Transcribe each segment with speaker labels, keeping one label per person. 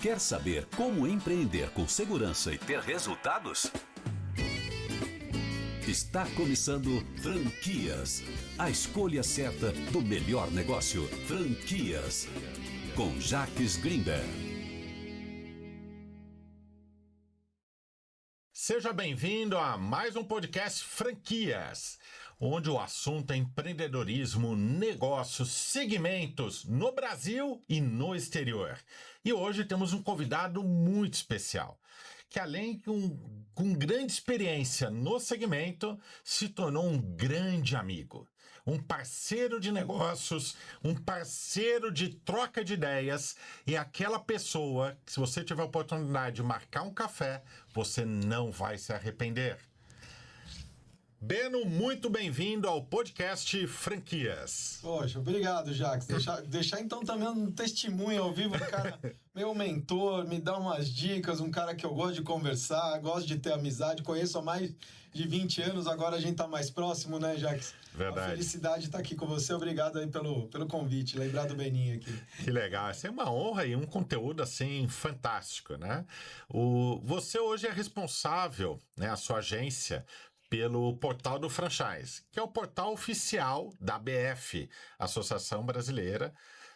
Speaker 1: Quer saber como empreender com segurança e ter resultados? Está começando Franquias. A escolha certa do melhor negócio. Franquias. Com Jacques Greenberg.
Speaker 2: Seja bem-vindo a mais um podcast Franquias, onde o assunto é empreendedorismo, negócios, segmentos no Brasil e no exterior. E hoje temos um convidado muito especial, que além de com grande experiência no segmento, se tornou um grande amigo, um parceiro de negócios, um parceiro de troca de ideias e aquela pessoa que, se você tiver a oportunidade de marcar um café, você não vai se arrepender. Beno, muito bem-vindo ao podcast Franquias.
Speaker 3: Poxa, obrigado, Jacques. Deixar então também um testemunho ao vivo, um cara, meu mentor, me dá umas dicas, um cara que eu gosto de conversar, gosto de ter amizade, conheço há mais de 20 anos, agora a gente tá mais próximo, né, Jacques?
Speaker 2: Verdade.
Speaker 3: A felicidade de estar aqui com você, obrigado aí pelo convite, lembrar do Beninho aqui.
Speaker 2: Que legal, essa é uma honra e um conteúdo assim fantástico, né? Você hoje é responsável, né, a sua agência, pelo portal do franchise, que é o portal oficial da ABF, Associação Brasileira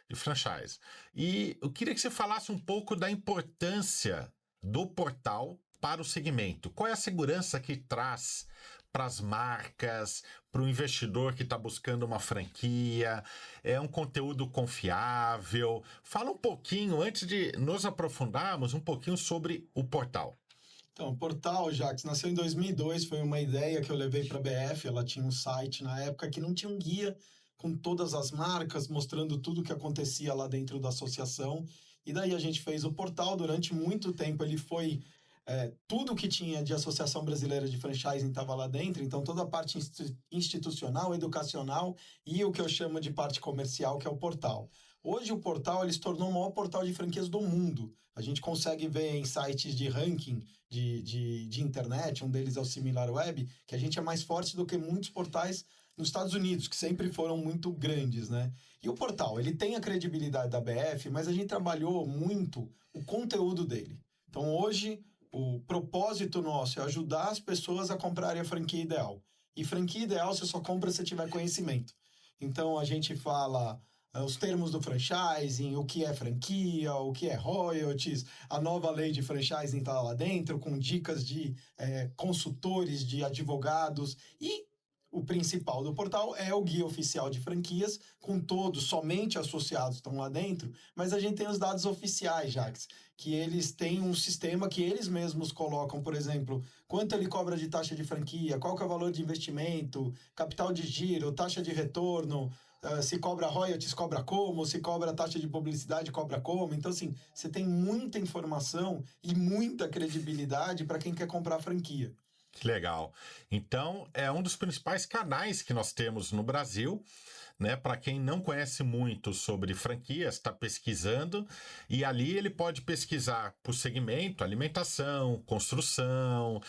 Speaker 2: de Franchise. E eu queria que você falasse um pouco da importância do portal para o segmento. Qual é a segurança que traz para as marcas, para o investidor que está buscando uma franquia? É um conteúdo confiável? Fala um pouquinho, antes de nos aprofundarmos, um pouquinho sobre o portal.
Speaker 3: Então, o portal, Jacques, nasceu em 2002, foi uma ideia que eu levei para a BF, ela tinha um site na época que não tinha um guia com todas as marcas, mostrando tudo o que acontecia lá dentro da associação, e daí a gente fez o portal. Durante muito tempo ele foi... tudo que tinha de Associação Brasileira de Franchising estava lá dentro, então toda a parte institucional, educacional e o que eu chamo de parte comercial, que é o portal. Hoje o portal ele se tornou o maior portal de franquias do mundo. A gente consegue ver em sites de ranking de internet, um deles é o SimilarWeb, que a gente é mais forte do que muitos portais nos Estados Unidos, que sempre foram muito grandes, né? E o portal, ele tem a credibilidade da BF, mas a gente trabalhou muito o conteúdo dele. Então hoje o propósito nosso é ajudar as pessoas a comprarem a franquia ideal. E franquia ideal você só compra se tiver conhecimento. Então a gente fala os termos do franchising, o que é franquia, o que é royalties, a nova lei de franchising está lá dentro, com dicas de consultores, de advogados, e o principal do portal é o guia oficial de franquias, com todos, somente associados estão lá dentro, mas a gente tem os dados oficiais, Jacques, que eles têm um sistema que eles mesmos colocam, por exemplo, quanto ele cobra de taxa de franquia, qual que é o valor de investimento, capital de giro, taxa de retorno, se cobra royalties, cobra como, se cobra taxa de publicidade, cobra como. Então, assim, você tem muita informação e muita credibilidade para quem quer comprar a franquia.
Speaker 2: Que legal. Então, é um dos principais canais que nós temos no Brasil, né? Para quem não conhece muito sobre franquias, está pesquisando, e ali ele pode pesquisar por segmento: alimentação, construção,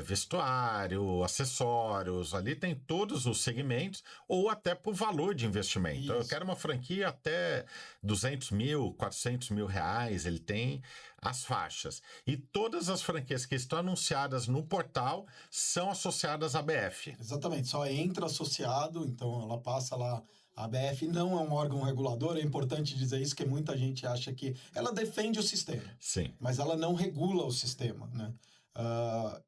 Speaker 2: vestuário, acessórios. Ali tem todos os segmentos, ou até por valor de investimento. Então, eu quero uma franquia até 200 mil, 400 mil reais, ele tem as faixas. E todas as franquias que estão anunciadas no portal são associadas à BF.
Speaker 3: Exatamente, só entra associado, então ela passa lá. A ABF não é um órgão regulador, é importante dizer isso, que muita gente acha que ela defende o sistema.
Speaker 2: Sim.
Speaker 3: Mas ela não regula o sistema, né?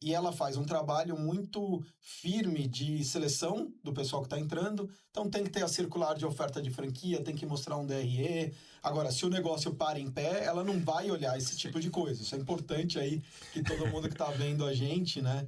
Speaker 3: E ela faz um trabalho muito firme de seleção do pessoal que está entrando. Então tem que ter a circular de oferta de franquia, tem que mostrar um DRE. Agora, se o negócio para em pé, ela não vai olhar esse tipo de coisa. Isso é importante aí, que todo mundo que está vendo a gente, né?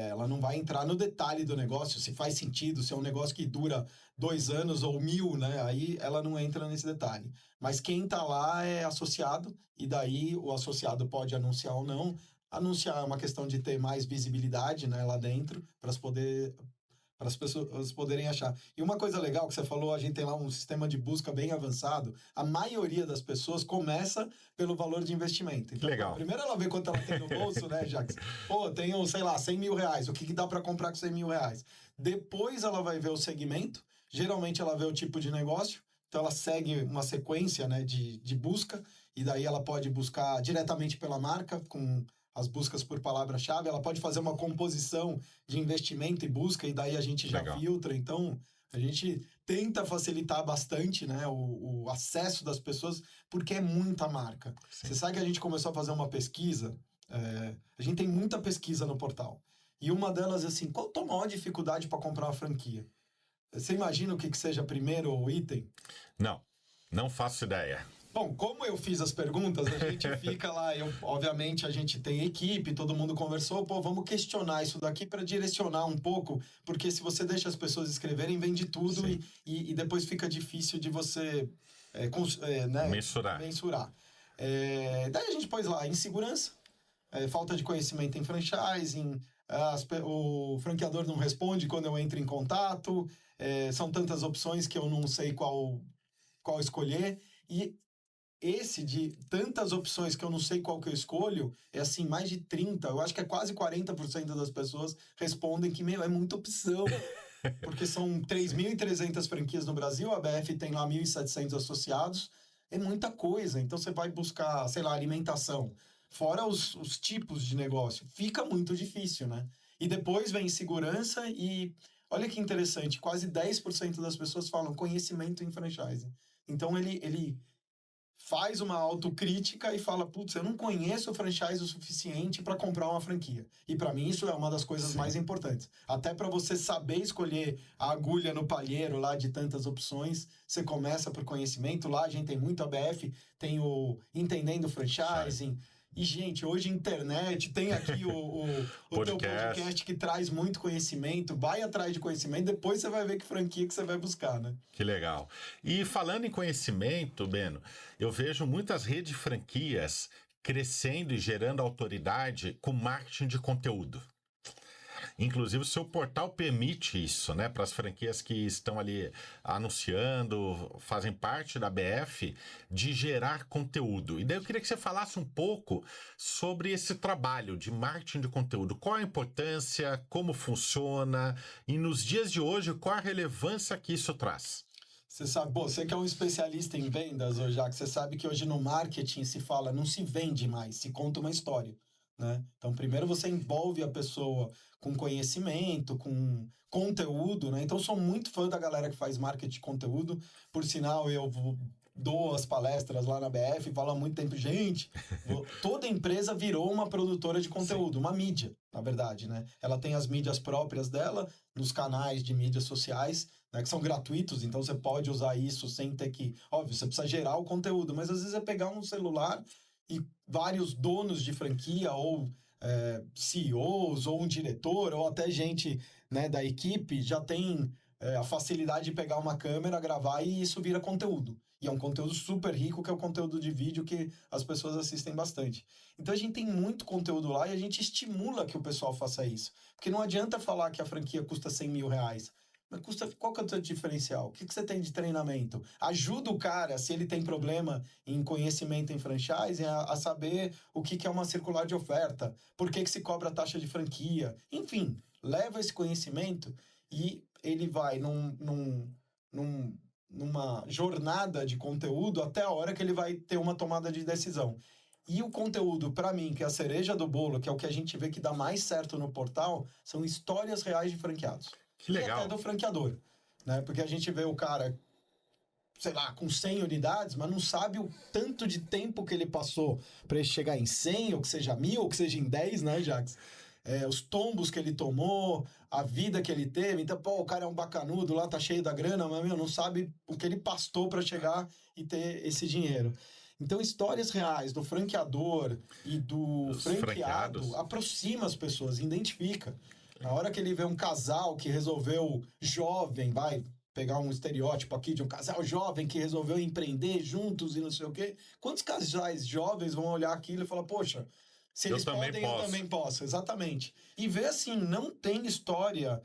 Speaker 3: Ela não vai entrar no detalhe do negócio, se faz sentido, se é um negócio que dura 2 anos ou 1000, né? Aí ela não entra nesse detalhe. Mas quem está lá é associado, e daí o associado pode anunciar ou não. Anunciar é uma questão de ter mais visibilidade, né, lá dentro, para as pessoas poderem achar. E uma coisa legal que você falou, a gente tem lá um sistema de busca bem avançado. A maioria das pessoas começa pelo valor de investimento. Então,
Speaker 2: legal.
Speaker 3: Primeiro ela vê quanto ela tem no bolso, né, Jacques? Pô, tenho, sei lá, 100 mil reais. O que dá para comprar com 100 mil reais? Depois ela vai ver o segmento. Geralmente ela vê o tipo de negócio. Então ela segue uma sequência, né, de busca, e daí ela pode buscar diretamente pela marca, com as buscas por palavra-chave, ela pode fazer uma composição de investimento e busca, e daí a gente já filtra. Então, a gente tenta facilitar bastante, né, o acesso das pessoas, porque é muita marca. Sim. Você sabe que a gente começou a fazer uma pesquisa, a gente tem muita pesquisa no portal, e uma delas é assim, qual a tua maior dificuldade para comprar uma franquia? Você imagina o que seja primeiro o item?
Speaker 2: Não faço ideia.
Speaker 3: Bom, como eu fiz as perguntas, a gente fica lá, obviamente a gente tem equipe, todo mundo conversou, vamos questionar isso daqui para direcionar um pouco, porque se você deixa as pessoas escreverem, vem de tudo e depois fica difícil de você né, mensurar. Daí a gente pôs lá insegurança, falta de conhecimento em franchising, o franqueador não responde quando eu entro em contato, são tantas opções que eu não sei qual escolher, e esse de tantas opções que eu não sei qual que eu escolho, é assim, mais de 30%, eu acho que é quase 40% das pessoas respondem que, é muita opção. Porque são 3.300 franquias no Brasil, a BF tem lá 1.700 associados, é muita coisa. Então você vai buscar, sei lá, alimentação, fora os tipos de negócio, fica muito difícil, né? E depois vem segurança e, olha que interessante, quase 10% das pessoas falam conhecimento em franchising. Então ele faz uma autocrítica e fala, putz, eu não conheço o franchise o suficiente para comprar uma franquia. E para mim isso é uma das coisas mais importantes. Até para você saber escolher a agulha no palheiro lá de tantas opções, você começa por conhecimento. Lá a gente tem muito ABF, tem o Entendendo Franchising. E, gente, hoje internet, tem aqui o teu podcast que traz muito conhecimento, vai atrás de conhecimento, depois você vai ver que franquia que você vai buscar, né?
Speaker 2: Que legal. E falando em conhecimento, Beno, eu vejo muitas redes de franquias crescendo e gerando autoridade com marketing de conteúdo. Inclusive, o seu portal permite isso, né? Para as franquias que estão ali anunciando, fazem parte da BF, de gerar conteúdo. E daí eu queria que você falasse um pouco sobre esse trabalho de marketing de conteúdo. Qual a importância, como funciona e, nos dias de hoje, qual a relevância que isso traz?
Speaker 3: Você sabe, você que é um especialista em vendas, Jacques, você sabe que hoje no marketing se fala, não se vende mais, se conta uma história. Né? Então, primeiro você envolve a pessoa com conhecimento, com conteúdo, né? Então, sou muito fã da galera que faz marketing de conteúdo. Por sinal, eu dou as palestras lá na BF, falo há muito tempo, gente, toda empresa virou uma produtora de conteúdo, uma mídia, na verdade, né? Ela tem as mídias próprias dela, nos canais de mídias sociais, né, que são gratuitos, então você pode usar isso sem ter que... Óbvio, você precisa gerar o conteúdo, mas às vezes é pegar um celular e vários donos de franquia ou CEOs ou um diretor ou até gente, né, da equipe já tem a facilidade de pegar uma câmera, gravar e isso vira conteúdo. E é um conteúdo super rico, que é o conteúdo de vídeo que as pessoas assistem bastante. Então a gente tem muito conteúdo lá e a gente estimula que o pessoal faça isso. Porque não adianta falar que a franquia custa R$100 mil. Mas qual que é o teu diferencial? O que você tem de treinamento? Ajuda o cara, se ele tem problema em conhecimento em franchising, a saber o que é uma circular de oferta, por que se cobra taxa de franquia. Enfim, leva esse conhecimento e ele vai numa jornada de conteúdo até a hora que ele vai ter uma tomada de decisão. E o conteúdo, para mim, que é a cereja do bolo, que é o que a gente vê que dá mais certo no portal, são histórias reais de franqueados.
Speaker 2: Que legal.
Speaker 3: E até do franqueador, né? Porque a gente vê o cara, sei lá, com 100 unidades, mas não sabe o tanto de tempo que ele passou para ele chegar em 100, ou que seja 1.000, ou que seja em 10, né, Jacques? Os tombos que ele tomou, a vida que ele teve. Então, o cara é um bacanudo lá, tá cheio da grana, mas, não sabe o que ele pastou para chegar e ter esse dinheiro. Então, histórias reais do franqueador e do franqueado aproxima as pessoas, identifica. Na hora que ele vê um casal que resolveu jovem, vai pegar um estereótipo aqui de um casal jovem que resolveu empreender juntos e não sei o quê. Quantos casais jovens vão olhar aquilo e falar, poxa, se eles podem, eu também posso. Exatamente. E ver assim, não tem história,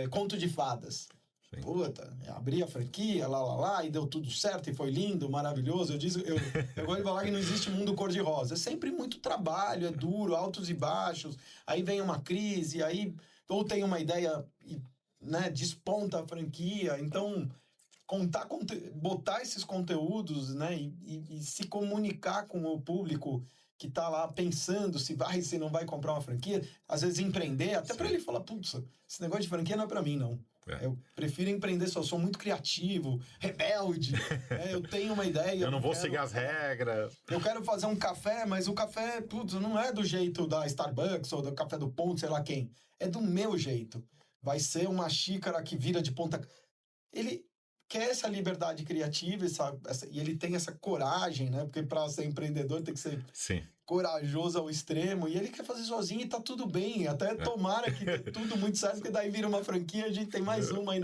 Speaker 3: conto de fadas. Sim. Puta, abri a franquia, lá, e deu tudo certo, e foi lindo, maravilhoso. Eu gosto de falar que não existe mundo cor-de-rosa. É sempre muito trabalho, é duro, altos e baixos. Aí vem uma crise, aí ou tem uma ideia, né, desponta a franquia. Então, botar esses conteúdos, né, e se comunicar com o público que tá lá pensando se não vai comprar uma franquia, às vezes empreender, até para ele falar, putz, esse negócio de franquia não é para mim, não. Eu prefiro empreender, eu sou muito criativo, rebelde, eu tenho uma ideia.
Speaker 2: Eu não vou seguir as regras.
Speaker 3: Eu quero fazer um café, mas o café, putz, não é do jeito da Starbucks ou do café do Ponto, sei lá quem. É do meu jeito. Vai ser uma xícara que vira de ponta... Ele quer essa liberdade criativa e ele tem essa coragem, né? Porque para ser empreendedor tem que ser corajoso ao extremo. E ele quer fazer sozinho e tá tudo bem. Até tomara que dê tudo muito certo, porque daí vira uma franquia e a gente tem mais uma aí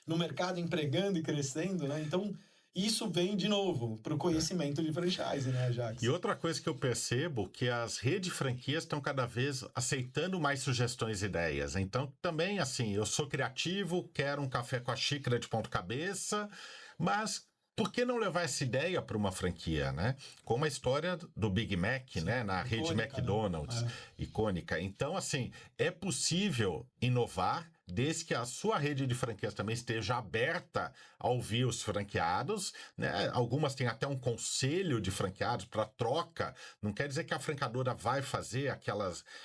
Speaker 3: no mercado empregando e crescendo, né? Então, isso vem, de novo, para o conhecimento de franchise, né, Jax?
Speaker 2: E outra coisa que eu percebo que as redes de franquias estão cada vez aceitando mais sugestões e ideias. Então, também, assim, eu sou criativo, quero um café com a xícara de ponta cabeça, mas por que não levar essa ideia para uma franquia, né? Como a história do Big Mac, né? Na rede McDonald's, icônica. Então, assim, é possível inovar desde que a sua rede de franquias também esteja aberta a ouvir os franqueados, né? Algumas têm até um conselho de franqueados para troca. Não quer dizer que a franqueadora vai fazer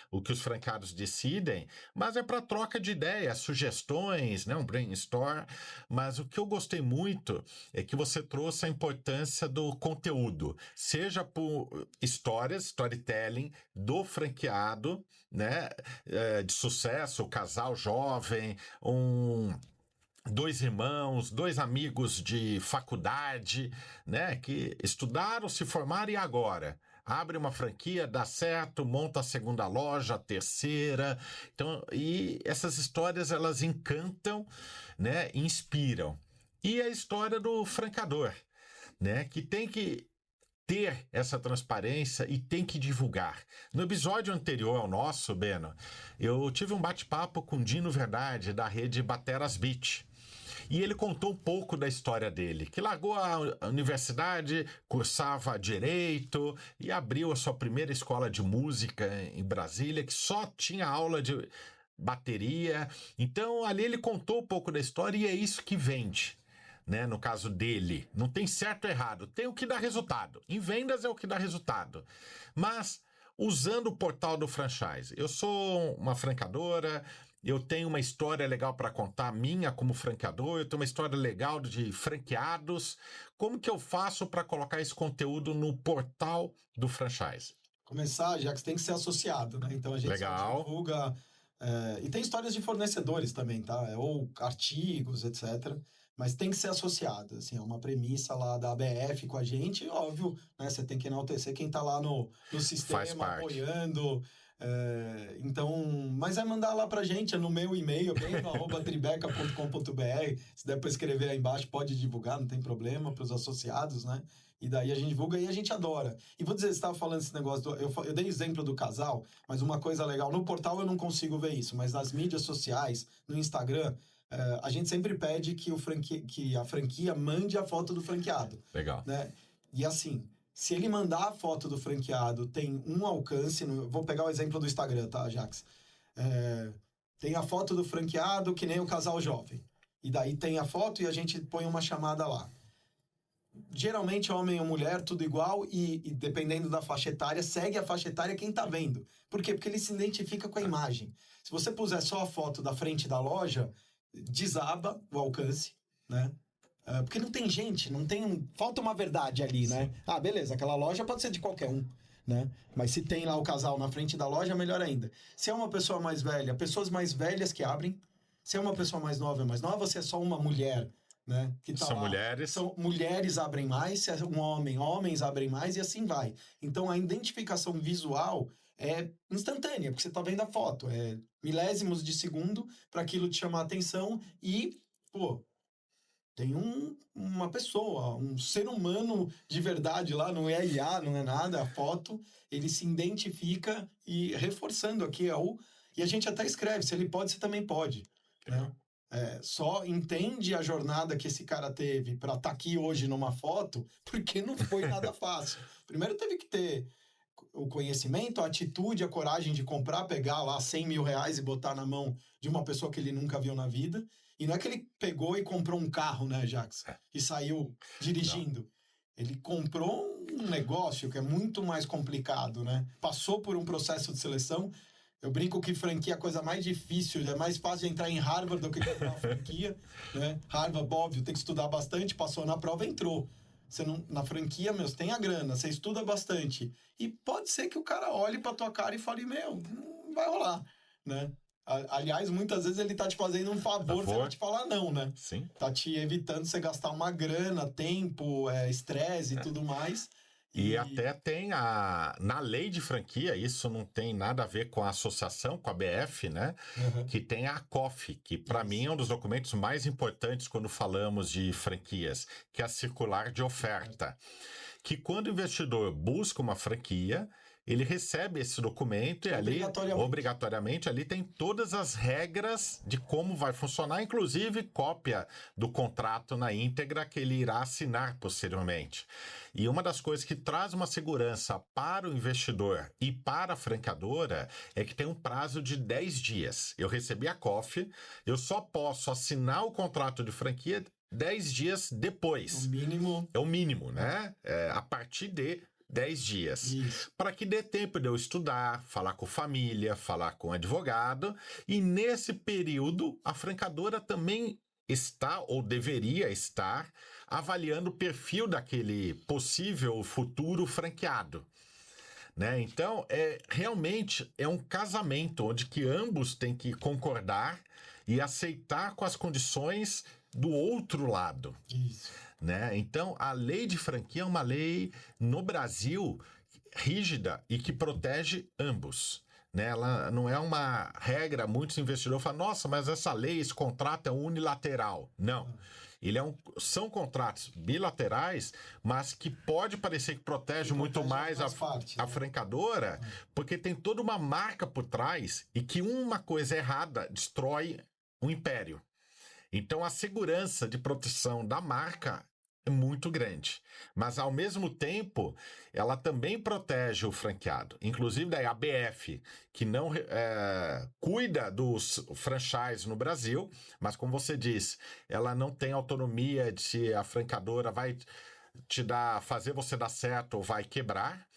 Speaker 2: o que os franqueados decidem, mas é para troca de ideias, sugestões, né? Um brainstorm. Mas o que eu gostei muito é que você trouxe a importância do conteúdo, seja por storytelling do franqueado, né? De sucesso, o casal jovem, dois irmãos, dois amigos de faculdade, né, que estudaram, se formaram e agora abre uma franquia, dá certo, monta a segunda loja, a terceira. Então, e essas histórias, elas encantam, né, inspiram. E a história do franqueador, né, que tem que ter essa transparência e tem que divulgar. No episódio anterior ao nosso, Beno, eu tive um bate-papo com o Dino Verdade, da rede Bateras Beach. E ele contou um pouco da história dele, que largou a universidade, cursava Direito e abriu a sua primeira escola de música em Brasília, que só tinha aula de bateria. Então, ali ele contou um pouco da história e é isso que vende. Né, no caso dele, não tem certo ou errado, tem o que dá resultado. Em vendas é o que dá resultado. Mas, usando o portal do franchise, eu sou uma franqueadora, eu tenho uma história legal para contar minha como franqueador, eu tenho uma história legal de franqueados. Como que eu faço para colocar esse conteúdo no portal do franchise?
Speaker 3: Começar, já que você tem que ser associado, né? Então a gente divulga... e tem histórias de fornecedores também, tá? Ou artigos, etc., mas tem que ser associado, assim, é uma premissa lá da ABF com a gente, óbvio, né, você tem que enaltecer quem tá lá no sistema, apoiando, então, mas é mandar lá pra gente, é no meu e-mail, bem no @tribeca.com.br, se der pra escrever aí embaixo, pode divulgar, não tem problema, pros associados, né, e daí a gente divulga e a gente adora. E vou dizer, você estava falando esse negócio, eu dei exemplo do casal, mas uma coisa legal, no portal eu não consigo ver isso, mas nas mídias sociais, no Instagram, a gente sempre pede que a franquia mande a foto do franqueado.
Speaker 2: Legal.
Speaker 3: Né? E assim, se ele mandar a foto do franqueado, tem um alcance... Vou pegar o exemplo do Instagram, tá, Jax? Tem a foto do franqueado, que nem o casal jovem. E daí tem a foto e a gente põe uma chamada lá. Geralmente, homem ou mulher, tudo igual, e dependendo da faixa etária, segue a faixa etária quem tá vendo. Por quê? Porque ele se identifica com a imagem. Se você puser só a foto da frente da loja... desaba o alcance, né? Porque não tem gente, falta uma verdade ali, né? Ah, beleza, aquela loja pode ser de qualquer um, né? Mas se tem lá o casal na frente da loja, melhor ainda. Se é uma pessoa mais velha, pessoas mais velhas que abrem. Se é uma pessoa mais nova, se é só uma mulher, né? Que tá
Speaker 2: São
Speaker 3: lá.
Speaker 2: mulheres.
Speaker 3: Mulheres abrem mais, se é um homem, homens abrem mais e assim vai. Então, a identificação visual é instantânea, porque você tá vendo a foto. É milésimos de segundo para aquilo te chamar a atenção e, tem uma pessoa, um ser humano de verdade lá, não é IA, não é nada, a foto, ele se identifica e reforçando aqui e a gente até escreve, se ele pode, você também pode, né? Só entende a jornada que esse cara teve para estar aqui hoje numa foto, porque não foi nada fácil. Primeiro teve que ter o conhecimento, a atitude, a coragem de comprar, pegar lá 100 mil reais e botar na mão de uma pessoa que ele nunca viu na vida. E não é que ele pegou e comprou um carro, né, Jax? E saiu dirigindo. Não. Ele comprou um negócio que é muito mais complicado, né? Passou por um processo de seleção. Eu brinco que franquia é a coisa mais difícil, é mais fácil entrar em Harvard do que comprar uma franquia, né? Harvard, óbvio, tem que estudar bastante, passou na prova, entrou. Você não, na franquia, você tem a grana, você estuda bastante. E pode ser que o cara olhe pra tua cara e fale, não vai rolar, né? Aliás, muitas vezes ele tá te fazendo um favor se ele te falar não, né?
Speaker 2: Sim.
Speaker 3: Tá te evitando você gastar uma grana, tempo, estresse e tudo mais.
Speaker 2: E até tem na lei de franquia, isso não tem nada a ver com a associação, com a BF, né? Que tem a COF, que para mim é um dos documentos mais importantes quando falamos de franquias, que é a circular de oferta. Que quando o investidor busca uma franquia, ele recebe esse documento e ali, obrigatoriamente, ali tem todas as regras de como vai funcionar, inclusive cópia do contrato na íntegra que ele irá assinar posteriormente. E uma das coisas que traz uma segurança para o investidor e para a franqueadora é que tem um prazo de 10 dias. Eu recebi a COF, eu só posso assinar o contrato de franquia 10 dias depois.
Speaker 3: O mínimo.
Speaker 2: É o mínimo, né? A partir de 10 dias. Para que dê tempo de eu estudar, falar com família, falar com advogado. E nesse período, a franqueadora também está ou deveria estar avaliando o perfil daquele possível futuro franqueado. Né? Então, realmente é um casamento onde que ambos têm que concordar e aceitar com as condições do outro lado.
Speaker 3: Isso.
Speaker 2: Né? Então, a lei de franquia é uma lei, no Brasil, rígida e que protege ambos. Né? Ela não é uma regra, muitos investidores falam, nossa, mas essa lei, esse contrato é unilateral. Não. Ele são contratos bilaterais, mas que pode parecer que protege muito mais a franqueadora, porque tem toda uma marca por trás e que uma coisa errada destrói um império. Então, a segurança de proteção da marca é muito grande. Mas, ao mesmo tempo, ela também protege o franqueado. Inclusive, daí a BF, que não cuida dos franchise no Brasil, mas, como você disse, ela não tem autonomia de se a franqueadora vai fazer você dar certo ou vai quebrar,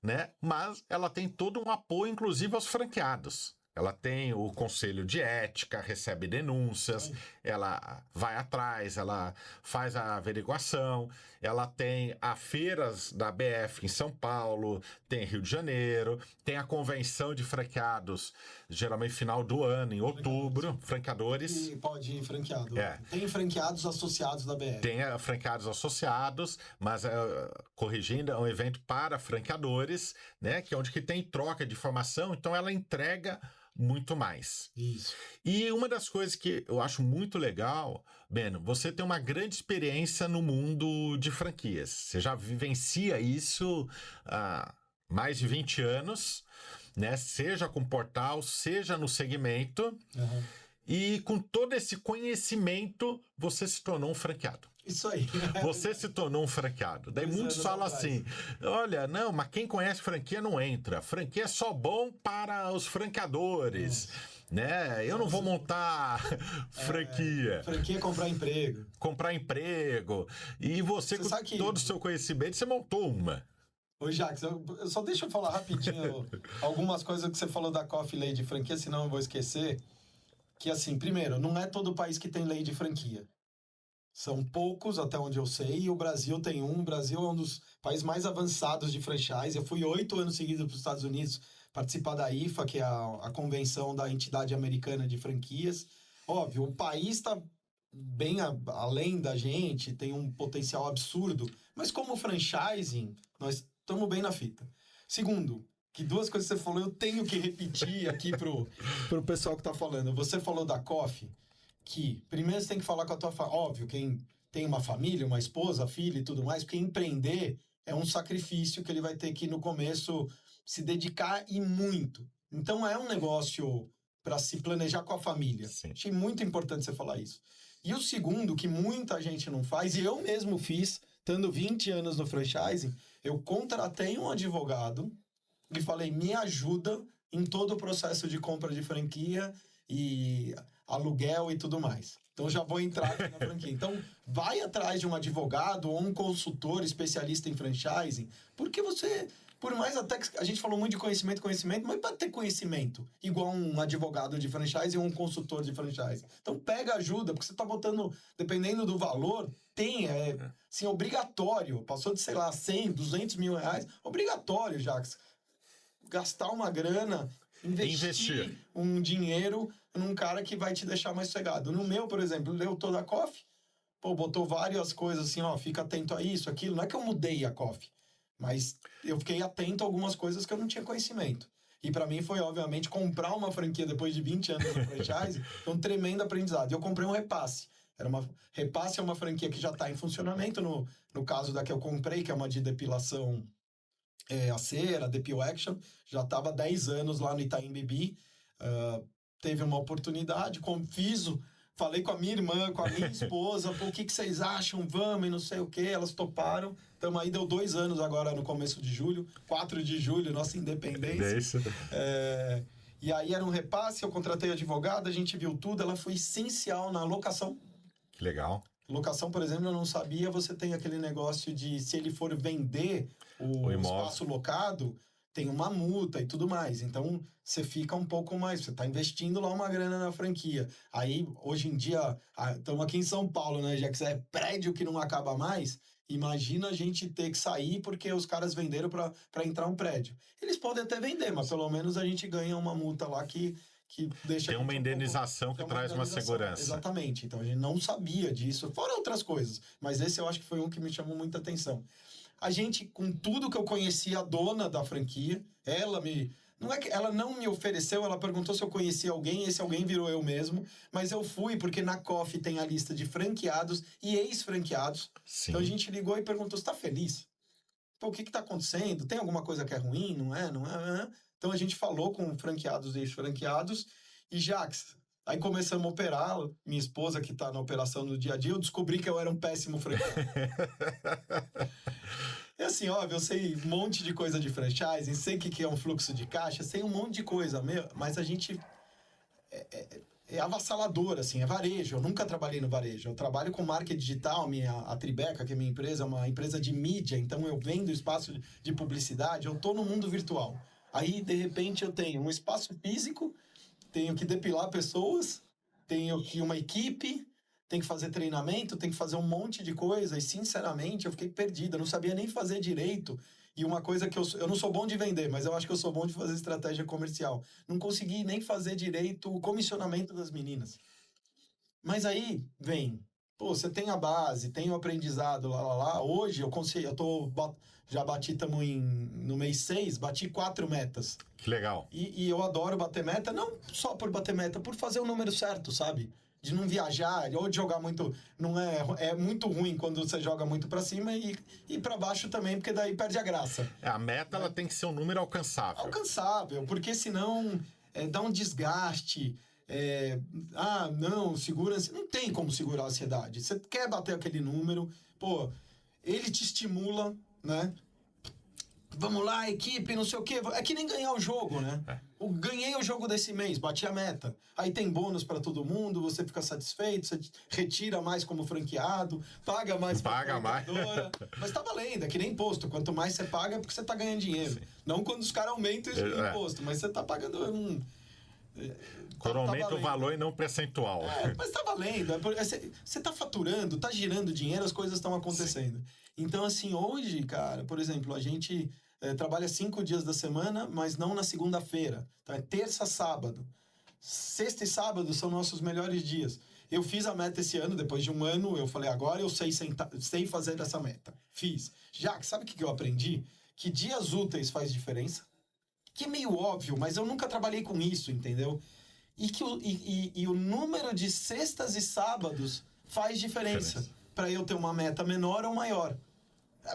Speaker 2: né? Mas ela tem todo um apoio, inclusive, aos franqueados. Ela tem o conselho de ética, recebe denúncias, ela vai atrás, ela faz a averiguação, ela tem as feiras da BF em São Paulo, tem Rio de Janeiro, tem a convenção de franqueados, geralmente final do ano, em outubro, franqueadores.
Speaker 3: E pode ir franqueado. Tem franqueados associados da BF.
Speaker 2: Tem franqueados associados, mas, corrigindo, é um evento para franqueadores, né, que é onde que tem troca de informação, então ela entrega muito mais.
Speaker 3: Isso.
Speaker 2: E uma das coisas que eu acho muito legal, Beno, você tem uma grande experiência no mundo de franquias. Você já vivencia isso há mais de 20 anos, né? Seja com portal, seja no segmento. E com todo esse conhecimento, você se tornou um franqueado.
Speaker 3: Isso aí.
Speaker 2: Você se tornou um franqueado. Daí muitos falam assim, olha, não, mas quem conhece franquia não entra. Franquia é só bom para os franqueadores. Né? Eu não vou montar franquia.
Speaker 3: Franquia é comprar emprego.
Speaker 2: Comprar emprego. E você com todo o seu conhecimento, você montou uma.
Speaker 3: Ô, Jax, só deixa eu falar rapidinho algumas coisas que você falou da Coffee Lei de franquia, senão eu vou esquecer. Que assim, primeiro, não é todo país que tem lei de franquia. São poucos, até onde eu sei, e o Brasil tem um. O Brasil é um dos países mais avançados de franchise. Eu fui 8 anos seguidos para os Estados Unidos participar da IFA, que é a convenção da entidade americana de franquias. Óbvio, o país está bem além da gente, tem um potencial absurdo, mas como franchising, nós estamos bem na fita. Segundo, que duas coisas que você falou, eu tenho que repetir aqui pro pessoal que está falando. Você falou da Coffee, que primeiro você tem que falar com a tua família. Óbvio, quem tem uma família, uma esposa, filha e tudo mais, porque empreender é um sacrifício que ele vai ter que, no começo, se dedicar e muito. Então, é um negócio para se planejar com a família.
Speaker 2: Sim.
Speaker 3: Achei muito importante você falar isso. E o segundo, que muita gente não faz, e eu mesmo fiz, estando 20 anos no franchising, eu contratei um advogado e falei, me ajuda em todo o processo de compra de franquia e aluguel e tudo mais. Então já vou entrar aqui na franquia. Então vai atrás de um advogado ou um consultor especialista em franchising, porque você, por mais até que a gente falou muito de conhecimento, mas para ter conhecimento, igual um advogado de franchising ou um consultor de franchising. Então pega ajuda, porque você está botando, dependendo do valor, assim, obrigatório, passou de, sei lá, 100, 200 mil reais, obrigatório, Jacques, gastar uma grana, investir um dinheiro num cara que vai te deixar mais sossegado. No meu, por exemplo, leu toda a Coffee, botou várias coisas assim, fica atento a isso, aquilo. Não é que eu mudei a Coffee, mas eu fiquei atento a algumas coisas que eu não tinha conhecimento. E para mim foi, obviamente, comprar uma franquia depois de 20 anos de franchise, foi um tremendo aprendizado. E eu comprei um Repasse. Repasse é uma franquia que já está em funcionamento, no caso da que eu comprei, que é uma de depilação a cera, Depil Action, já estava há 10 anos lá no Itaim Bibi, teve uma oportunidade, falei com a minha irmã, com a minha esposa, o que vocês acham, vamos e não sei o que, elas toparam, então aí deu 2 anos agora no começo de julho, 4 de julho, nossa independência. E aí era um repasse, eu contratei advogado, a gente viu tudo, ela foi essencial na locação.
Speaker 2: Que legal.
Speaker 3: Locação, por exemplo, eu não sabia, você tem aquele negócio de, se ele for vender o espaço locado, tem uma multa e tudo mais. Então, você fica um pouco mais... Você está investindo lá uma grana na franquia. Aí, hoje em dia, estamos aqui em São Paulo, né? Já que é prédio que não acaba mais, imagina a gente ter que sair porque os caras venderam para entrar um prédio. Eles podem até vender, mas pelo menos a gente ganha uma multa lá que deixa...
Speaker 2: Tem uma indenização que traz uma segurança.
Speaker 3: Exatamente. Então, a gente não sabia disso, fora outras coisas. Mas esse eu acho que foi um que me chamou muita atenção. A gente, com tudo que eu conhecia, a dona da franquia, não é que ela não me ofereceu, ela perguntou se eu conhecia alguém, esse alguém virou eu mesmo, mas eu fui porque na Coffee tem a lista de franqueados e ex-franqueados.
Speaker 2: Sim.
Speaker 3: Então a gente ligou e perguntou, você está feliz? O que está acontecendo? Tem alguma coisa que é ruim? Não é? Então a gente falou com franqueados e ex-franqueados e Jacques, aí começamos a operar, minha esposa que está na operação no dia a dia, eu descobri que eu era um péssimo franqueado. É assim, óbvio, eu sei um monte de coisa de franchising, sei o que é um fluxo de caixa, sei um monte de coisa, mas a gente é avassalador, assim, é varejo. Eu nunca trabalhei no varejo. Eu trabalho com marketing digital, a Tribeca, que é minha empresa, é uma empresa de mídia, então eu vendo espaço de publicidade, eu tô no mundo virtual. Aí, de repente, eu tenho um espaço físico, tenho que depilar pessoas, tenho que uma equipe, tenho que fazer treinamento, tenho que fazer um monte de coisa. E, sinceramente, eu fiquei perdido. Eu não sabia nem fazer direito. E uma coisa que eu não sou bom de vender, mas eu acho que eu sou bom de fazer estratégia comercial. Não consegui nem fazer direito o comissionamento das meninas. Mas aí, você tem a base, tem o aprendizado, lá. Hoje, já bati, estamos no mês 6, bati 4 metas.
Speaker 2: Que legal.
Speaker 3: E eu adoro bater meta, não só por bater meta, por fazer o número certo, sabe? De não viajar, ou de jogar muito... É muito ruim quando você joga muito pra cima e pra baixo também, porque daí perde a graça.
Speaker 2: A meta, ela tem que ser um número alcançável.
Speaker 3: Alcançável, porque senão dá um desgaste. Não, segurança... Não tem como segurar a ansiedade. Você quer bater aquele número, ele te estimula, né? Vamos lá, equipe, não sei o quê. É que nem ganhar o jogo, né? Ganhei o jogo desse mês, bati a meta. Aí tem bônus para todo mundo, você fica satisfeito, você retira mais como franqueado, paga mais pra franqueadora. Mas tá valendo, é que nem imposto. Quanto mais você paga, é porque você tá ganhando dinheiro. Sim. Não quando os caras aumentam o imposto, mas você tá pagando
Speaker 2: quando aumenta o valor e não o percentual.
Speaker 3: Mas tá valendo. Você tá faturando, tá girando dinheiro, as coisas estão acontecendo. Sim. Então, assim, hoje, cara, por exemplo, a gente trabalha 5 dias da semana, mas não na segunda-feira. Então, é terça, sábado. Sexta e sábado são nossos melhores dias. Eu fiz a meta esse ano, depois de um ano, eu falei, agora eu sei fazer essa meta. Fiz. Já, sabe o que eu aprendi? Que dias úteis faz diferença. Que é meio óbvio, mas eu nunca trabalhei com isso, entendeu? E o número de sextas e sábados faz diferença. Para eu ter uma meta menor ou maior.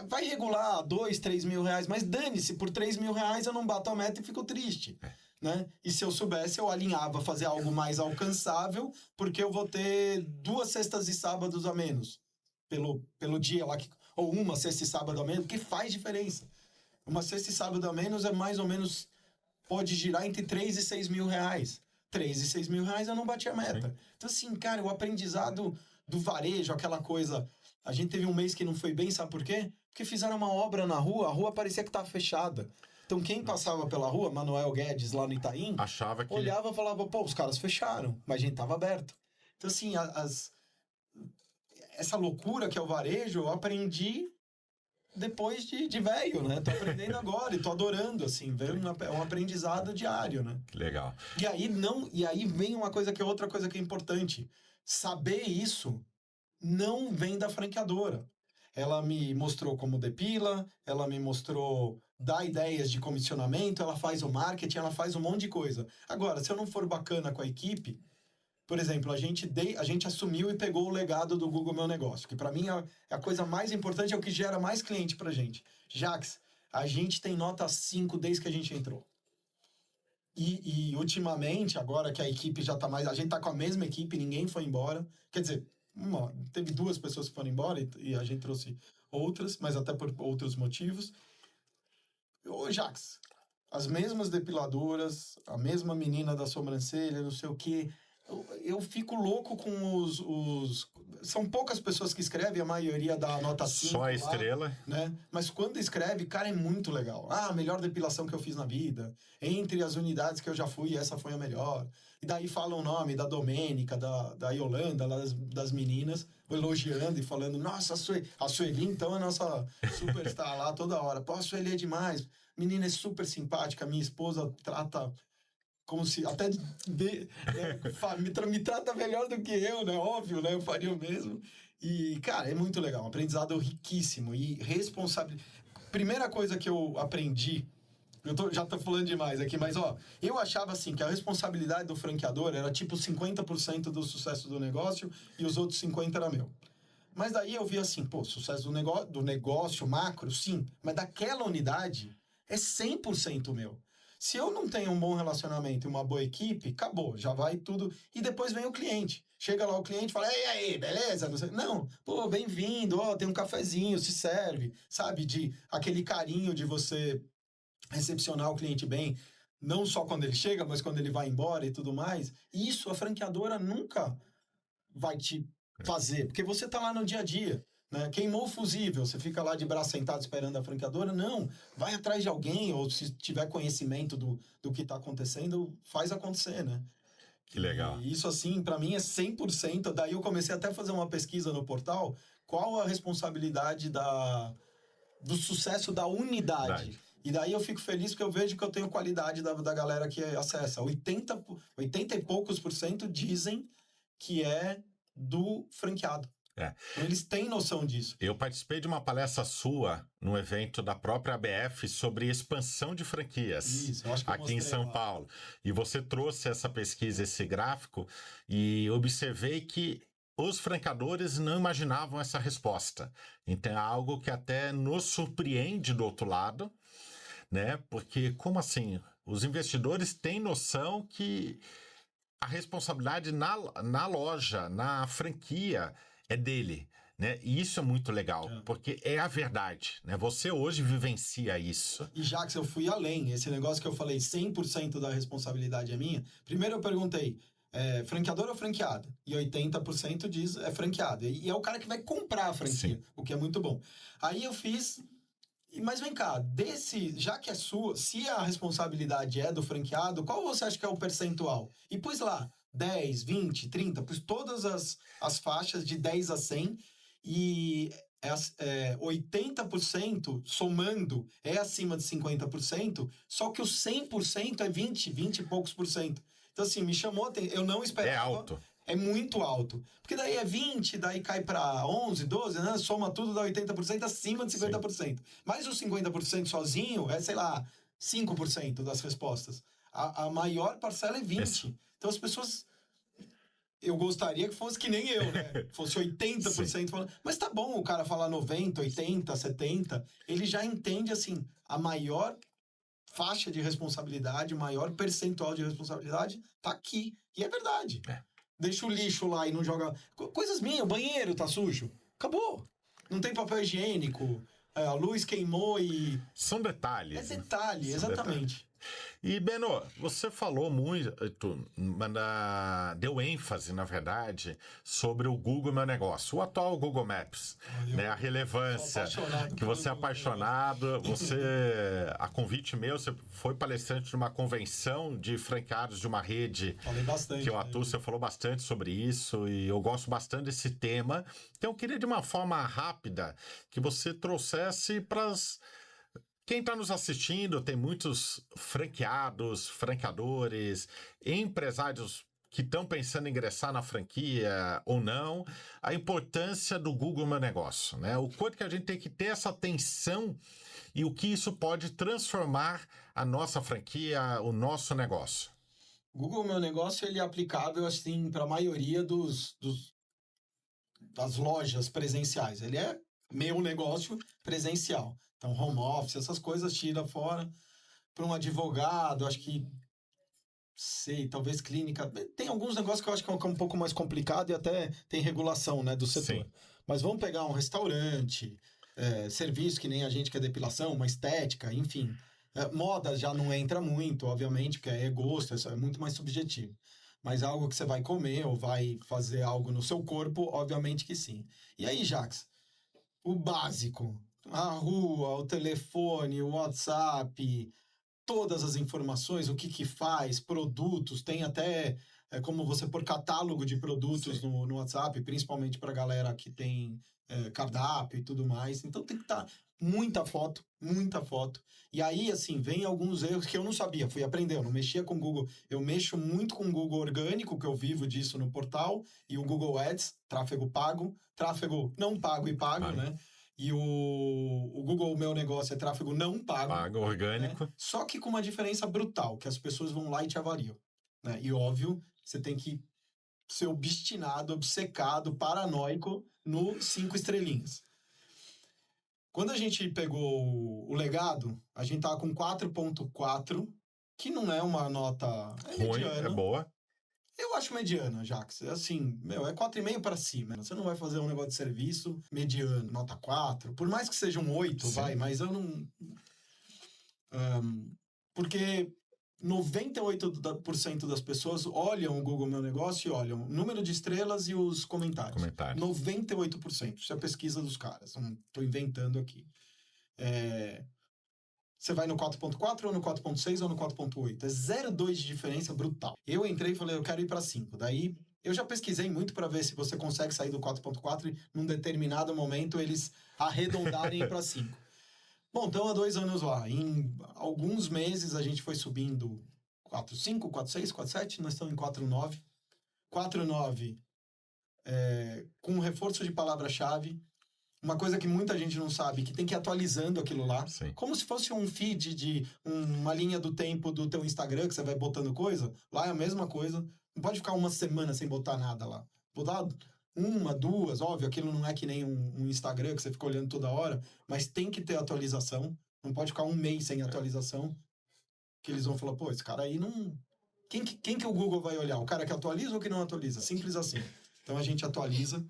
Speaker 3: Vai regular 2, 3 mil reais, mas dane-se, por 3 mil reais eu não bato a meta e fico triste. Né? E se eu soubesse, eu alinhava fazer algo mais alcançável, porque eu vou ter 2 sextas e sábados a menos pelo dia lá, ou uma sexta e sábado a menos, que faz diferença. Uma sexta e sábado a menos é mais ou menos, pode girar entre 3 e 6 mil reais. 3 e 6 mil reais eu não bati a meta.
Speaker 2: Sim.
Speaker 3: Então, assim, cara, o aprendizado do varejo, aquela coisa... A gente teve um mês que não foi bem, sabe por quê? Porque fizeram uma obra na rua, a rua parecia que estava fechada. Então, quem passava pela rua, Manuel Guedes, lá no Itaim,
Speaker 2: Achava que...
Speaker 3: olhava e falava, pô, os caras fecharam, mas a gente tava aberto. Então, assim, essa loucura que é o varejo, eu aprendi depois de velho, né? Tô aprendendo agora e tô adorando, assim, ver um aprendizado diário, né?
Speaker 2: Legal.
Speaker 3: E aí vem uma coisa que é outra coisa que é importante. Saber isso não vem da franqueadora. Ela me mostrou como depila, ela me mostrou dar ideias de comissionamento, ela faz o marketing, ela faz um monte de coisa. Agora, se eu não for bacana com a equipe, por exemplo, a gente assumiu e pegou o legado do Google Meu Negócio, que para mim é a coisa mais importante, é o que gera mais cliente pra gente. Jax, a gente tem nota 5 desde que a gente entrou. E ultimamente, agora que a equipe já tá mais... A gente tá com a mesma equipe, ninguém foi embora. Quer dizer, teve 2 pessoas que foram embora e a gente trouxe outras, mas até por outros motivos. Ô, Jax, as mesmas depiladoras, a mesma menina da sobrancelha, não sei o quê. Eu fico louco com os... São poucas pessoas que escrevem, a maioria dá nota 5.
Speaker 2: Só a estrela.
Speaker 3: Né? Mas quando escreve, cara, é muito legal. Ah, a melhor depilação que eu fiz na vida. Entre as unidades que eu já fui, essa foi a melhor. E daí fala o nome da Domênica, da Yolanda, das meninas, elogiando e falando, nossa, a Sueli, então, é a nossa superstar lá toda hora. Pô, a Sueli é demais. Menina é super simpática, minha esposa trata... como se até me trata melhor do que eu, né? Óbvio, né? Eu faria o mesmo. E, cara, é muito legal. Um aprendizado riquíssimo. E responsabilidade. Primeira coisa que eu aprendi... já tô falando demais aqui, mas, eu achava assim, que a responsabilidade do franqueador era tipo 50% do sucesso do negócio e os outros 50% era meu. Mas daí eu vi assim, pô, sucesso do negócio macro, sim. Mas daquela unidade é 100% meu. Se eu não tenho um bom relacionamento e uma boa equipe, acabou, já vai tudo. E depois vem o cliente. Chega lá o cliente e fala, e aí, beleza? Não, pô, bem-vindo, tem um cafezinho, se serve. Sabe, aquele carinho de você recepcionar o cliente bem, não só quando ele chega, mas quando ele vai embora e tudo mais. Isso a franqueadora nunca vai te fazer, porque você tá lá no dia a dia. Né? Queimou o fusível, você fica lá de braço sentado esperando a franqueadora? Não, vai atrás de alguém, ou se tiver conhecimento do que está acontecendo, faz acontecer, né?
Speaker 2: Que legal.
Speaker 3: E isso, assim, para mim é 100%. Daí eu comecei até a fazer uma pesquisa no portal, qual a responsabilidade do sucesso da unidade. E daí eu fico feliz porque eu vejo que eu tenho qualidade da galera que acessa. 80 e poucos % dizem que é do franqueado. Eles têm noção disso.
Speaker 2: Eu participei de uma palestra sua no evento da própria ABF sobre expansão de franquias.
Speaker 3: Isso, eu acho que
Speaker 2: aqui em São Paulo. E você trouxe essa pesquisa, esse gráfico, e observei que os franqueadores não imaginavam essa resposta. Então é algo que até nos surpreende do outro lado, né? Porque, como assim? Os investidores têm noção que a responsabilidade na loja, na franquia, é dele, né? E isso é muito legal, porque é a verdade, né? Você hoje vivencia isso.
Speaker 3: E já que eu fui além, esse negócio que eu falei, 100% da responsabilidade é minha, primeiro eu perguntei, franqueador ou franqueado? E 80% diz é franqueado. E é o cara que vai comprar a franquia, o que é muito bom. Aí eu fiz... Mas vem cá, já que é sua, se a responsabilidade é do franqueado, qual você acha que é o percentual? E pus lá, 10, 20, 30, pus todas as faixas de 10 a 100 e 80% somando é acima de 50%, só que o 100% é 20 e poucos por cento. Então assim, me chamou, eu não esperava.
Speaker 2: É alto.
Speaker 3: É muito alto. Porque daí é 20, daí cai para 11, 12, né? Soma tudo, dá 80% acima de 50%. Sim. Mas os 50% sozinho é, sei lá, 5% das respostas. A maior parcela é 20%. Isso. Então as pessoas... Eu gostaria que fosse que nem eu, né? Fosse 80% falando. Mas tá bom o cara falar 90, 80, 70. Ele já entende, assim, a maior faixa de responsabilidade, o maior percentual de responsabilidade tá aqui. E é verdade. Deixa o lixo lá e não joga... Coisas minhas, o banheiro tá sujo. Acabou. Não tem papel higiênico, a luz queimou e...
Speaker 2: São detalhes.
Speaker 3: É detalhe, exatamente.
Speaker 2: E, Beno, você falou muito, deu ênfase, na verdade, sobre o Google Meu Negócio, o atual Google Maps, né? A relevância, que você é apaixonado, a convite meu, você foi palestrante de uma convenção de franqueados de uma rede que eu atuo, você falou bastante sobre isso e eu gosto bastante desse tema. Então, eu queria, de uma forma rápida, que você trouxesse para quem está nos assistindo. Tem muitos franqueados, franqueadores, empresários que estão pensando em ingressar na franquia ou não, a importância do Google Meu Negócio, né? O quanto que a gente tem que ter essa atenção e o que isso pode transformar a nossa franquia, o nosso negócio.
Speaker 3: O Google Meu Negócio, ele é aplicável assim para a maioria das lojas presenciais. Ele é meu negócio presencial. Então, home office, essas coisas tira fora. Para um advogado, acho que, talvez clínica. Tem alguns negócios que eu acho que é um pouco mais complicado e até tem regulação, né, do setor.
Speaker 2: Sim.
Speaker 3: Mas vamos pegar um restaurante, serviço que nem a gente, que é depilação, uma estética, enfim. Moda já não entra muito, obviamente, porque é gosto, é muito mais subjetivo. Mas algo que você vai comer ou vai fazer algo no seu corpo, obviamente que sim. E aí, Jax, o básico, a rua, o telefone, o WhatsApp, todas as informações, o que faz, produtos, tem até como você pôr catálogo de produtos no WhatsApp, principalmente para a galera que tem cardápio e tudo mais. Então tem que estar muita foto. E aí, assim, vem alguns erros que eu não sabia, fui aprender, eu não mexia com o Google. Eu mexo muito com o Google orgânico, que eu vivo disso no portal, e o Google Ads, tráfego pago, tráfego não pago e pago, né? E o Google Meu Negócio é tráfego não pago.
Speaker 2: Pago, orgânico.
Speaker 3: Né? Só que com uma diferença brutal, que as pessoas vão lá e te avaliam. Né? E óbvio, você tem que ser obstinado, obcecado, paranoico no 5 estrelinhas. Quando a gente pegou o legado, a gente tava com 4.4, que não é uma nota
Speaker 2: ruim,
Speaker 3: mediana.
Speaker 2: é boa.
Speaker 3: Eu acho mediana, Jax. Assim, é 4,5 para cima. Você não vai fazer um negócio de serviço mediano, nota 4. Por mais que seja um 8, mas eu não... porque 98% das pessoas olham o Google Meu Negócio e olham o número de estrelas e os comentários. 98%. Isso é a pesquisa dos caras. Não estou inventando aqui. Você vai no 4.4 ou no 4.6 ou no 4.8. É 0,2 de diferença brutal. Eu entrei e falei, eu quero ir para 5. Daí, eu já pesquisei muito para ver se você consegue sair do 4.4 e, num determinado momento, eles arredondarem para 5. Bom, então há 2 anos lá. Em alguns meses, a gente foi subindo 4.5, 4.6, 4.7. Nós estamos em 4.9. 4.9 com reforço de palavra-chave. Uma coisa que muita gente não sabe, que tem que ir atualizando aquilo lá.
Speaker 2: Sim.
Speaker 3: Como se fosse um feed de uma linha do tempo do teu Instagram, que você vai botando coisa. Lá é a mesma coisa. Não pode ficar uma semana sem botar nada lá. Botar 1, 2, óbvio, aquilo não é que nem um Instagram que você fica olhando toda hora, mas tem que ter atualização. Não pode ficar um mês sem atualização. Que eles vão falar, pô, esse cara aí não... Quem que o Google vai olhar? O cara que atualiza ou que não atualiza? Simples assim. Então a gente atualiza.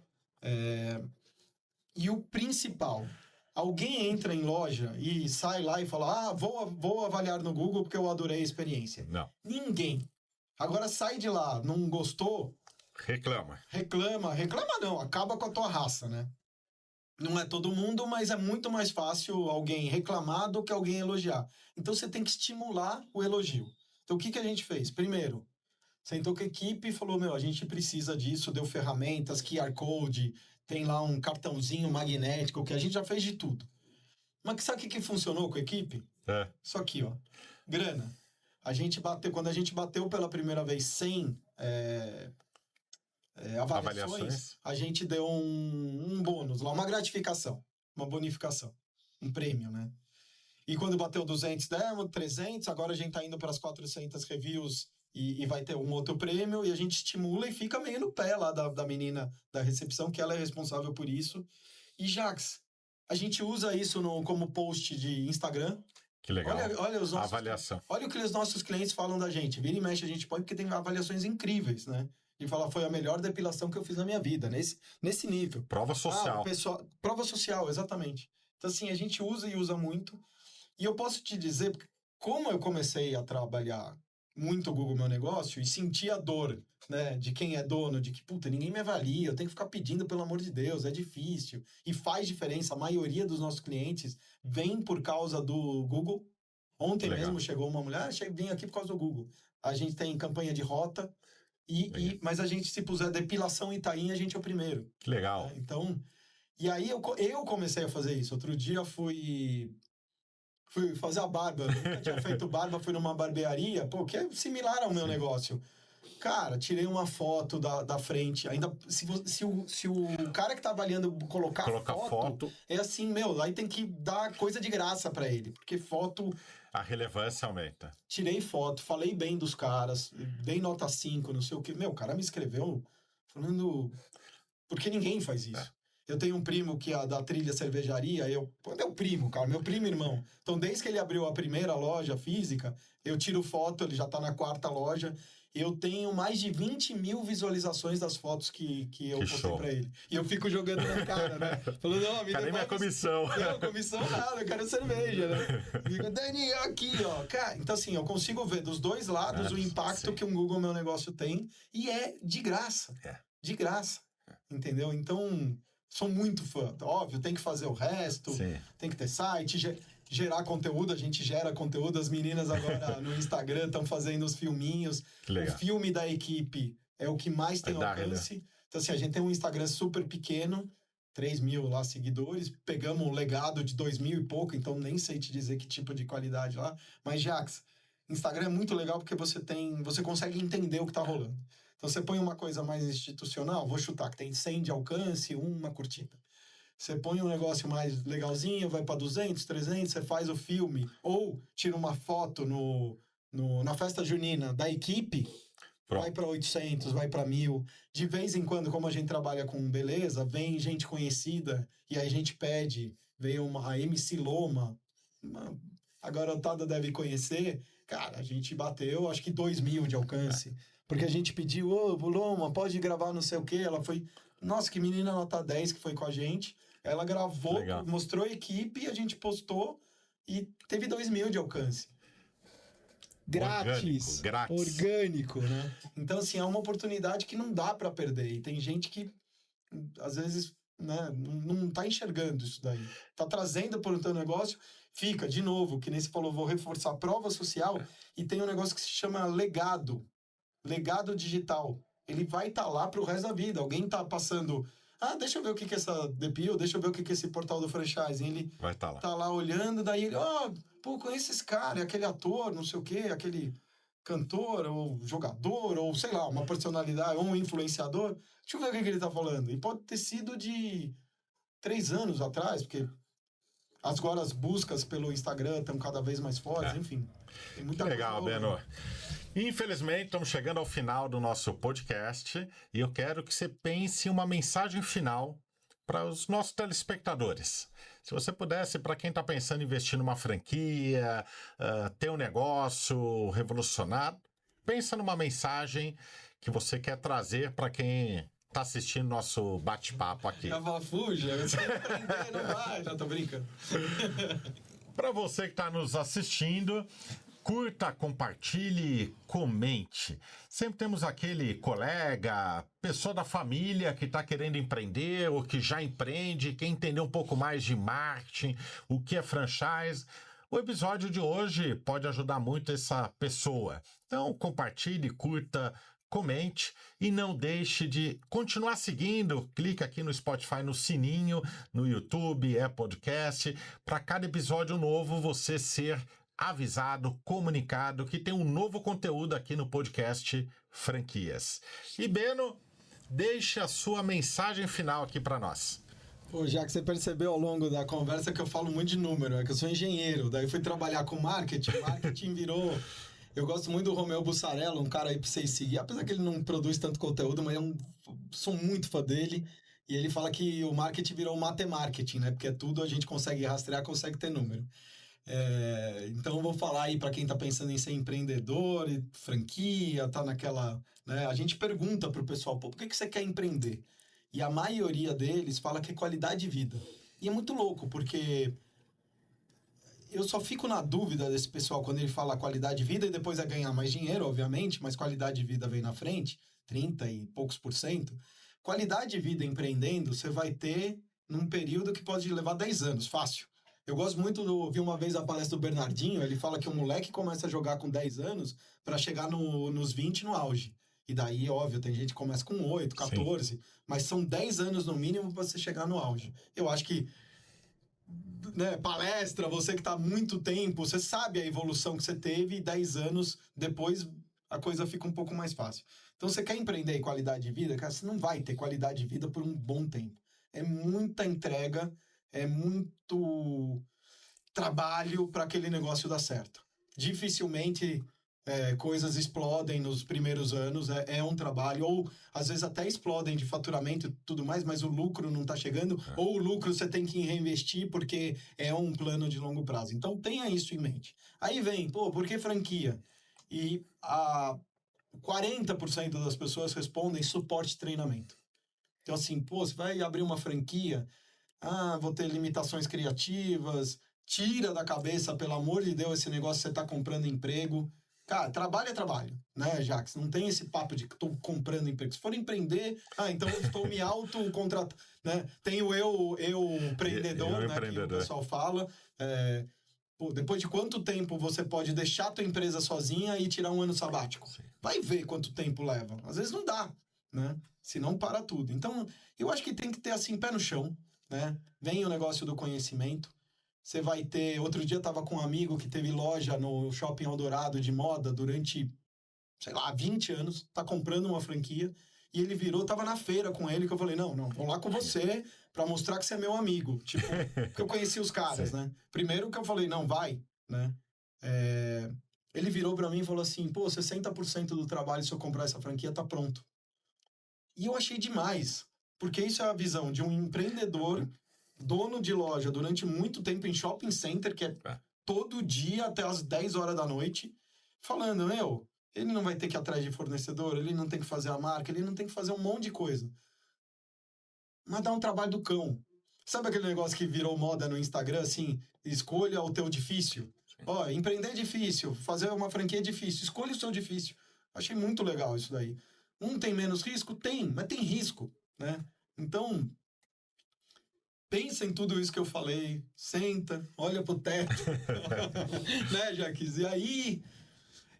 Speaker 3: E o principal, alguém entra em loja e sai lá e fala, vou avaliar no Google porque eu adorei a experiência.
Speaker 2: Não.
Speaker 3: Ninguém. Agora sai de lá, não gostou?
Speaker 2: Reclama
Speaker 3: não, acaba com a tua raça, né? Não é todo mundo, mas é muito mais fácil alguém reclamar do que alguém elogiar. Então você tem que estimular o elogio. Então o que a gente fez? Primeiro, sentou com a equipe e falou, a gente precisa disso, deu ferramentas, QR Code, tem lá um cartãozinho magnético, que a gente já fez de tudo. Mas sabe o que funcionou com a equipe? Isso aqui, ó. Grana. Quando a gente bateu pela primeira vez 100 avaliações, a gente deu um bônus lá, uma gratificação, uma bonificação, um prêmio, né? E quando bateu 200, demos 300, agora a gente tá indo para as 400 reviews e vai ter um outro prêmio, e a gente estimula e fica meio no pé lá da menina da recepção, que ela é responsável por isso. E, Jax, a gente usa isso como post de Instagram.
Speaker 2: Que legal.
Speaker 3: Olha os nossos,
Speaker 2: avaliação.
Speaker 3: Olha o que os nossos clientes falam da gente. Vira e mexe a gente põe, porque tem avaliações incríveis, né? E fala, foi a melhor depilação que eu fiz na minha vida, nesse nível.
Speaker 2: Prova social.
Speaker 3: Prova social, exatamente. Então, assim, a gente usa e usa muito. E eu posso te dizer, como eu comecei a trabalhar muito o Google Meu Negócio e senti a dor, né, de quem é dono, de que, puta, ninguém me avalia, eu tenho que ficar pedindo, pelo amor de Deus, é difícil. E faz diferença, a maioria dos nossos clientes vem por causa do Google. Ontem
Speaker 2: Legal.
Speaker 3: mesmo chegou uma mulher, vim aqui por causa do Google. A gente tem campanha de rota, mas a gente, se puser depilação em Itaim, a gente é o primeiro.
Speaker 2: Que legal.
Speaker 3: Né? Então, e aí eu comecei a fazer isso. Outro dia fui fazer a barba, nunca tinha feito barba, fui numa barbearia, pô, que é similar ao meu negócio. Cara, tirei uma foto da frente. Ainda, se o cara que tá avaliando colocar foto, é assim, meu, aí tem que dar coisa de graça pra ele, porque foto...
Speaker 2: A relevância aumenta.
Speaker 3: Tirei foto, falei bem dos caras, dei nota 5, não sei o quê. Meu, o cara me escreveu falando... Porque ninguém faz isso. Eu tenho um primo que é da Trilha Cervejaria, quando é o primo, cara, meu primo irmão. Então, desde que ele abriu a primeira loja física, eu tiro foto, ele já tá na 4ª loja. Eu tenho mais de 20 mil visualizações das fotos que eu postei pra ele. E eu fico jogando na cara, né? Falando, não,
Speaker 2: cadê minha comissão?
Speaker 3: Não, comissão nada, eu quero cerveja, né? Fico, Daniel, aqui, ó. Cara, então, assim, eu consigo ver dos dois lados o impacto que um Google Meu Negócio tem. E é de graça. De graça. Entendeu? Então, sou muito fã. Óbvio, tem que fazer o resto. Tem que ter site, gerar conteúdo, a gente gera conteúdo, as meninas agora no Instagram estão fazendo os filminhos. O filme da equipe é o que mais tem alcance. Então, assim, a gente tem um Instagram super pequeno, 3 mil lá seguidores, pegamos um legado de 2 mil e pouco, então nem sei te dizer que tipo de qualidade lá. Mas, Jax, Instagram é muito legal porque você consegue entender o que tá rolando. Então, você põe uma coisa mais institucional, vou chutar, que tem 100 de alcance, uma curtida. Você põe um negócio mais legalzinho, vai para 200, 300, você faz o filme. Ou tira uma foto na festa junina da equipe, vai para 800, vai para 1.000. De vez em quando, como a gente trabalha com beleza, vem gente conhecida e aí a gente pede. Veio a MC Loma, a garotada deve conhecer. Cara, a gente bateu, acho que 2.000 de alcance. Porque a gente pediu, Loma, pode gravar não sei o quê. Ela foi... Nossa, que menina nota 10 que foi com a gente. Ela gravou, mostrou a equipe, a gente postou e teve 2.000 de alcance. Grátis. Orgânico, né? Então, assim, é uma oportunidade que não dá para perder. E tem gente que, às vezes, né, não tá enxergando isso daí. Tá trazendo para o teu negócio, fica, de novo, que nem você falou, vou reforçar a prova social, e tem um negócio que se chama legado digital. Ele vai estar lá pro resto da vida. Alguém tá passando... deixa eu ver o que é essa Depil, deixa eu ver o que é esse portal do franchising. Ele
Speaker 2: vai estar lá.
Speaker 3: Tá lá olhando, daí ele, conhece esse cara, aquele ator, não sei o quê, aquele cantor, ou jogador, ou sei lá, uma personalidade, ou um influenciador. Deixa eu ver o que ele tá falando. E pode ter sido de 3 anos atrás, porque agora as buscas pelo Instagram estão cada vez mais fortes, enfim. Tem muita coisa.
Speaker 2: Legal, Beno. Infelizmente, estamos chegando ao final do nosso podcast e eu quero que você pense uma mensagem final para os nossos telespectadores. Se você pudesse, para quem está pensando em investir numa franquia, ter um negócio revolucionário, pensa numa mensagem que você quer trazer para quem está assistindo nosso bate-papo aqui.
Speaker 3: Fuja, você aprender, não vai, já tô brincando.
Speaker 2: Para você que está nos assistindo, curta, compartilhe, comente. Sempre temos aquele colega, pessoa da família que está querendo empreender ou que já empreende, quer entender um pouco mais de marketing, o que é franchise. O episódio de hoje pode ajudar muito essa pessoa. Então, compartilhe, curta, comente e não deixe de continuar seguindo. Clica aqui no Spotify, no sininho, no YouTube, Podcast, para cada episódio novo você ser avisado, comunicado que tem um novo conteúdo aqui no podcast Franquias. E Beno, deixe a sua mensagem final aqui para nós.
Speaker 3: Já que você percebeu ao longo da conversa que eu falo muito de número, é que eu sou engenheiro, daí fui trabalhar com marketing virou... Eu gosto muito do Romeu Bussarello, um cara aí pra vocês seguir, apesar que ele não produz tanto conteúdo, mas sou muito fã dele, e ele fala que o marketing virou matemarketing, né? Porque tudo a gente consegue rastrear, consegue ter número. Então eu vou falar aí para quem está pensando em ser empreendedor, franquia, tá naquela, né? A gente pergunta pro pessoal, por que você quer empreender? E a maioria deles fala que é qualidade de vida. E é muito louco, porque eu só fico na dúvida desse pessoal quando ele fala qualidade de vida e depois é ganhar mais dinheiro, obviamente, mas qualidade de vida vem na frente, 30 e poucos %. Qualidade de vida empreendendo, você vai ter num período que pode levar 10 anos, fácil. Eu gosto muito vi uma vez a palestra do Bernardinho, ele fala que um moleque começa a jogar com 10 anos para chegar nos 20 no auge. E daí, óbvio, tem gente que começa com 8, 14, Sim. mas são 10 anos no mínimo para você chegar no auge. Eu acho que, né, palestra, você que está há muito tempo, você sabe a evolução que você teve e 10 anos depois a coisa fica um pouco mais fácil. Então, você quer empreender em qualidade de vida, cara, você não vai ter qualidade de vida por um bom tempo. É muita entrega, é muito trabalho para aquele negócio dar certo. Dificilmente coisas explodem nos primeiros anos, é um trabalho, ou às vezes até explodem de faturamento e tudo mais, mas o lucro não está chegando, ou o lucro você tem que reinvestir porque é um plano de longo prazo. Então tenha isso em mente. Aí vem, por que franquia? E 40% das pessoas respondem suporte e treinamento. Então assim, você vai abrir uma franquia, vou ter limitações criativas, tira da cabeça, pelo amor de Deus, esse negócio você está comprando emprego. Cara, trabalho é trabalho, né, Jax? Não tem esse papo de que estou comprando emprego. Se for empreender, então eu estou me auto-contratando, né? Tem o eu empreendedor, né, que o pessoal fala. Depois de quanto tempo você pode deixar a tua empresa sozinha e tirar um ano sabático? Sim. Vai ver quanto tempo leva. Às vezes não dá, né? Senão para tudo. Então, eu acho que tem que ter, assim, pé no chão, né? Vem o negócio do conhecimento. Você vai ter... Outro dia eu estava com um amigo que teve loja no Shopping Eldorado de moda durante, 20 anos. Tá comprando uma franquia. E ele virou, tava na feira com ele, que eu falei, não, vou lá com você para mostrar que você é meu amigo. Tipo, porque eu conheci os caras, né? Primeiro que eu falei, não, vai, né? Ele virou para mim e falou assim, 60% do trabalho, se eu comprar essa franquia, tá pronto. E eu achei demais. Porque isso é a visão de um empreendedor... dono de loja durante muito tempo em shopping center, que é todo dia até as 10 horas da noite, falando, ele não vai ter que ir atrás de fornecedor, ele não tem que fazer a marca, ele não tem que fazer um monte de coisa. Mas dá um trabalho do cão. Sabe aquele negócio que virou moda no Instagram, assim, escolha o teu difícil? Empreender é difícil, fazer uma franquia é difícil, escolha o seu difícil. Achei muito legal isso daí. Tem menos risco? Tem, mas tem risco, né? Então... pensa em tudo isso que eu falei, senta, olha pro teto, né, Jaques? E aí,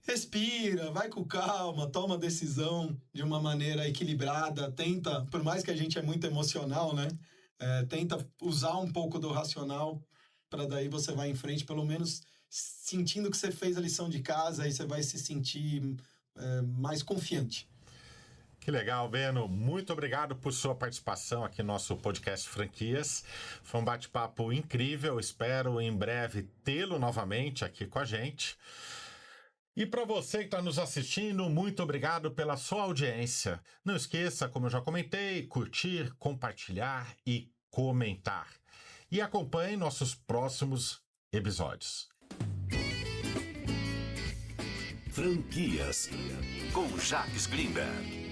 Speaker 3: respira, vai com calma, toma decisão de uma maneira equilibrada, tenta, por mais que a gente é muito emocional, né, tenta usar um pouco do racional, para daí você vai em frente, pelo menos sentindo que você fez a lição de casa, aí você vai se sentir mais confiante.
Speaker 2: Que legal, Beno. Muito obrigado por sua participação aqui no nosso podcast Franquias. Foi um bate-papo incrível. Espero em breve tê-lo novamente aqui com a gente. E para você que está nos assistindo, muito obrigado pela sua audiência. Não esqueça, como eu já comentei, curtir, compartilhar e comentar. E acompanhe nossos próximos episódios.
Speaker 1: Franquias com Jacques Greenberg.